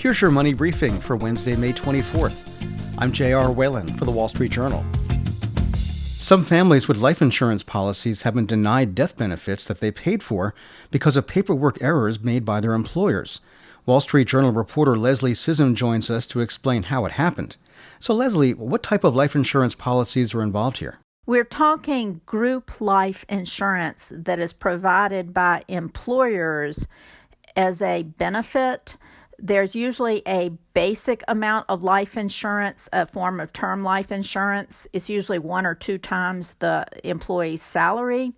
Here's your money briefing for Wednesday, May 24th. I'm J.R. Whalen for the Wall Street Journal. Some families with life insurance policies have been denied death benefits that they paid for because of paperwork errors made by their employers. Wall Street Journal reporter Leslie Scism joins us to explain how it happened. So Leslie, what type of life insurance policies are involved here? We're talking group life insurance that is provided by employers as a benefit. There's usually a basic amount of life insurance, a form of term life insurance. It's usually 1 or 2 times the employee's salary.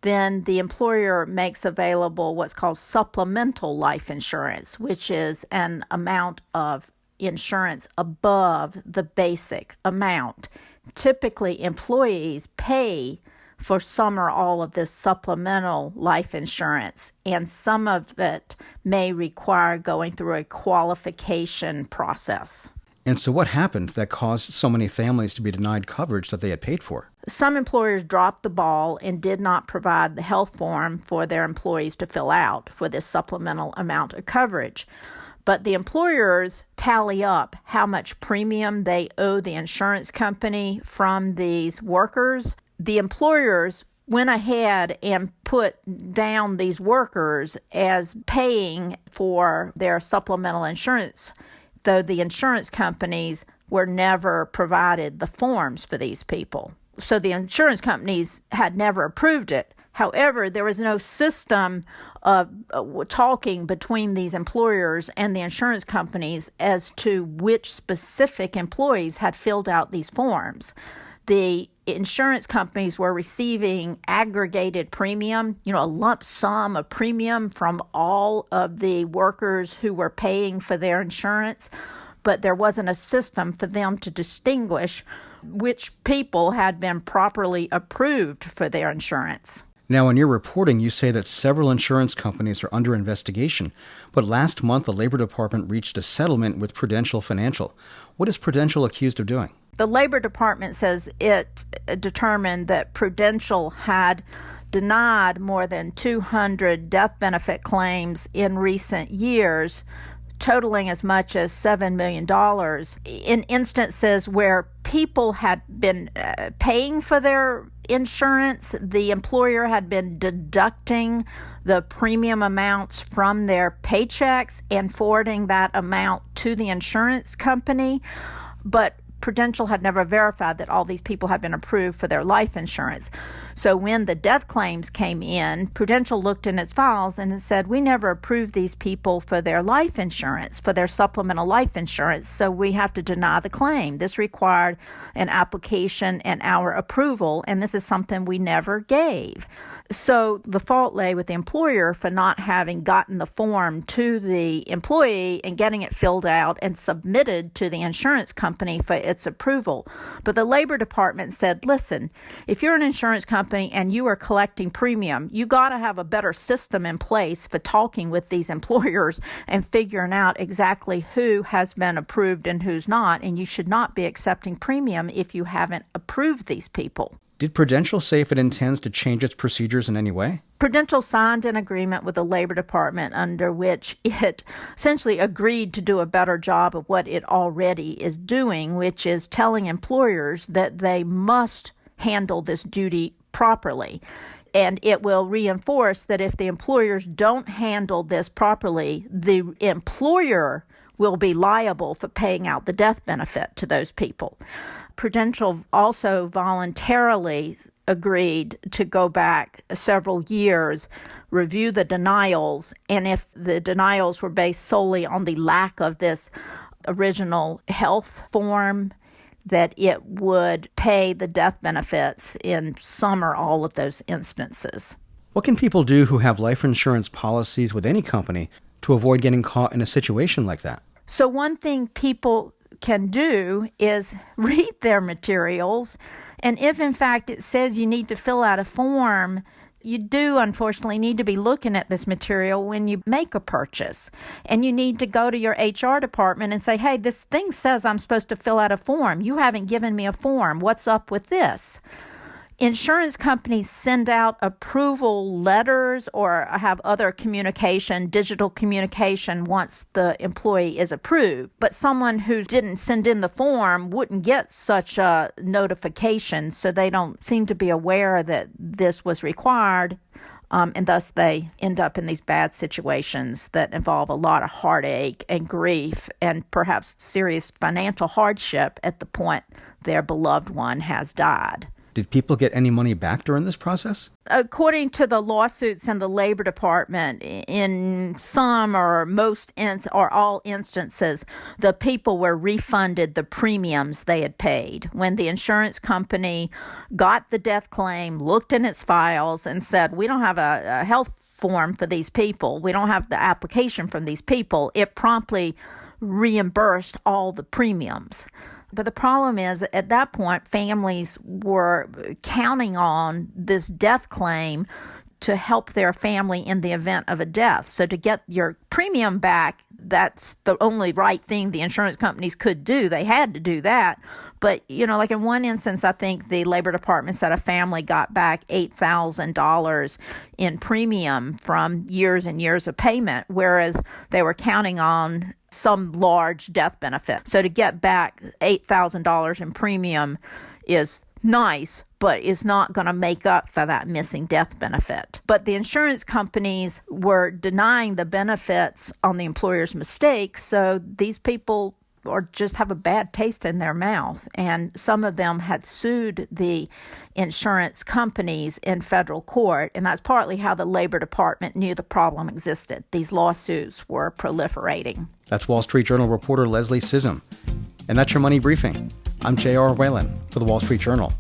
Then the employer makes available what's called supplemental life insurance, which is an amount of insurance above the basic amount. Typically, employees pay for some or all of this supplemental life insurance, and some of it may require going through a qualification process. And so what happened that caused so many families to be denied coverage that they had paid for? Some employers dropped the ball and did not provide the health form for their employees to fill out for this supplemental amount of coverage. But the employers tally up how much premium they owe the insurance company from these workers. The employers went ahead and put down these workers as paying for their supplemental insurance, though the insurance companies were never provided the forms for these people. So the insurance companies had never approved it. However, there was no system of talking between these employers and the insurance companies as to which specific employees had filled out these forms. The insurance companies were receiving aggregated premium, a lump sum of premium from all of the workers who were paying for their insurance, but there wasn't a system for them to distinguish which people had been properly approved for their insurance. Now, in your reporting, you say that several insurance companies are under investigation, but last month the Labor Department reached a settlement with Prudential Financial. What is Prudential accused of doing? The Labor Department says it determined that Prudential had denied more than 200 death benefit claims in recent years, totaling as much as $7 million, in instances where people had been paying for their insurance. The employer had been deducting the premium amounts from their paychecks and forwarding that amount to the insurance company, but Prudential had never verified that all these people had been approved for their life insurance. So when the death claims came in, Prudential looked in its files and it said, we never approved these people for their life insurance, for their supplemental life insurance, so we have to deny the claim. This required an application and our approval, and this is something we never gave. So the fault lay with the employer for not having gotten the form to the employee and getting it filled out and submitted to the insurance company for its approval. But the Labor Department said, listen, if you're an insurance company and you are collecting premium, you got to have a better system in place for talking with these employers and figuring out exactly who has been approved and who's not, and you should not be accepting premium if you haven't approved these people. Did Prudential say if it intends to change its procedures in any way? Prudential signed an agreement with the Labor Department under which it essentially agreed to do a better job of what it already is doing, which is telling employers that they must handle this duty properly. And it will reinforce that if the employers don't handle this properly, the employer will be liable for paying out the death benefit to those people. Prudential also voluntarily agreed to go back several years, review the denials, and if the denials were based solely on the lack of this original health form, that it would pay the death benefits in some or all of those instances. What can people do who have life insurance policies with any company to avoid getting caught in a situation like that? So one thing people can do is read their materials, and if in fact it says you need to fill out a form, you do unfortunately need to be looking at this material when you make a purchase, and you need to go to your HR department and say, hey, this thing says I'm supposed to fill out a form. You haven't given me a form. What's up with this? Insurance companies send out approval letters or have other communication, digital communication, once the employee is approved. But someone who didn't send in the form wouldn't get such a notification, so they don't seem to be aware that this was required. And thus they end up in these bad situations that involve a lot of heartache and grief and perhaps serious financial hardship at the point their beloved one has died. Did people get any money back during this process? According to the lawsuits in the Labor Department, in some or most or all instances, the people were refunded the premiums they had paid. When the insurance company got the death claim, looked in its files, and said, we don't have a health form for these people, we don't have the application from these people, it promptly reimbursed all the premiums. But the problem is, at that point, families were counting on this death claim to help their family in the event of a death. So to get your premium back, that's the only right thing the insurance companies could do. They had to do that. But, like in one instance, I think the Labor Department said a family got back $8,000 in premium from years and years of payment, whereas they were counting on some large death benefit. So to get back $8,000 in premium is nice, but is not going to make up for that missing death benefit. But the insurance companies were denying the benefits on the employer's mistakes, so these people just have a bad taste in their mouth. And some of them had sued the insurance companies in federal court, and that's partly how the Labor Department knew the problem existed. These lawsuits were proliferating. That's Wall Street Journal reporter Leslie Scism. And that's your Money Briefing. I'm J.R. Whalen for the Wall Street Journal.